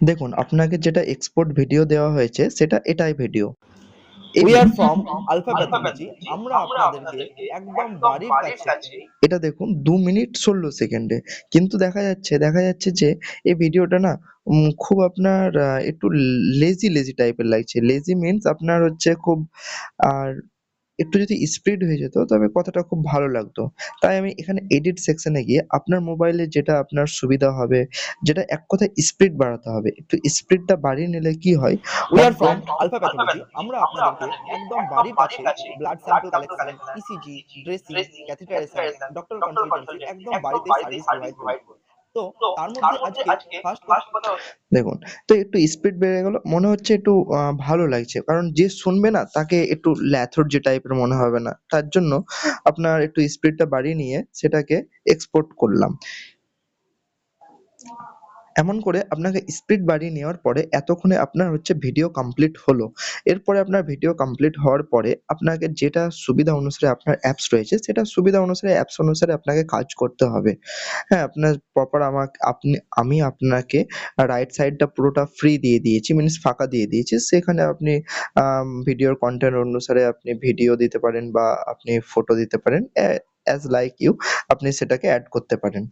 দেখুন আপনাকে যেটা এক্সপোর্ট ভিডিও দেওয়া হয়েছে সেটা এটাই ভিডিও। উই এবং আর ফ্রম আলফা প্যাথোলজি। আমরা আপনাদেরকে একদম বাড়ির কাছে। এটা দেখুন ২ মিনিট ১৬ সেকেন্ডে। কিন্তু দেখা যাচ্ছে যে এই ভিডিওটা না খুব আপনার একটু লেজি টাইপের লাগছে। লেজি মিনস আপনার হচ্ছে খুব আর একটু যদি স্পিড হয়ে যেত তবে কথাটা খুব ভালো লাগতো। তাই আমি এখানে এডিট সেকশন এ গিয়ে আপনার মোবাইলে যেটা আপনার সুবিধা হবে, যেটা এক কথায় স্পিড বাড়াতে হবে। একটু স্পিডটা বাড়িয়ে নিলে কি হয় we are content from Alpha Pathology. আমরা আপনাদেরকে একদম বাড়ির কাছেই blood sample collection, ECG, dressing, catheterization, doctor consultancy একদম বাড়িতেই সার্ভিস প্রোভাইড করি। তো তার মধ্যে আজকে ফার্স্ট কথা। দেখুন, তো একটু স্পিড বেড়ে গেল। মনে হচ্ছে একটু ভালো লাগছে। কারণ যে শুনবে না তাকে একটু ল্যাথর্জি টাইপের মনে হবে না। তার জন্য আপনার একটু স্পিডটা বাড়িয়ে নিয়ে সেটাকে এক্সপোর্ট করলাম। এমন করে আপনাকে স্পিড বাড়িয়ে নেওয়ার পরে এতক্ষণে আপনার হচ্ছে ভিডিও কমপ্লিট হলো। এরপরে আপনার ভিডিও কমপ্লিট হওয়ার পরে আপনাকে যেটা সুবিধা অনুসারে আপনার অ্যাপস রয়েছে সেটা সুবিধা অনুসারে অ্যাপস অনুসারে আপনাকে কাজ করতে হবে। হ্যাঁ, আপনার প্রপার আমি আপনাকে রাইট সাইডটা পুরোটা ফ্রি দিয়ে দিয়েছি, মিনস ফাঁকা দিয়ে দিয়েছি। সেখানে আপনি ভিডিওর কনটেন্ট অনুসারে আপনি ভিডিও দিতে পারেন বা আপনি ফটো দিতে পারেন। অ্যাজ লাইক ইউ আপনি সেটাকে এড করতে পারেন।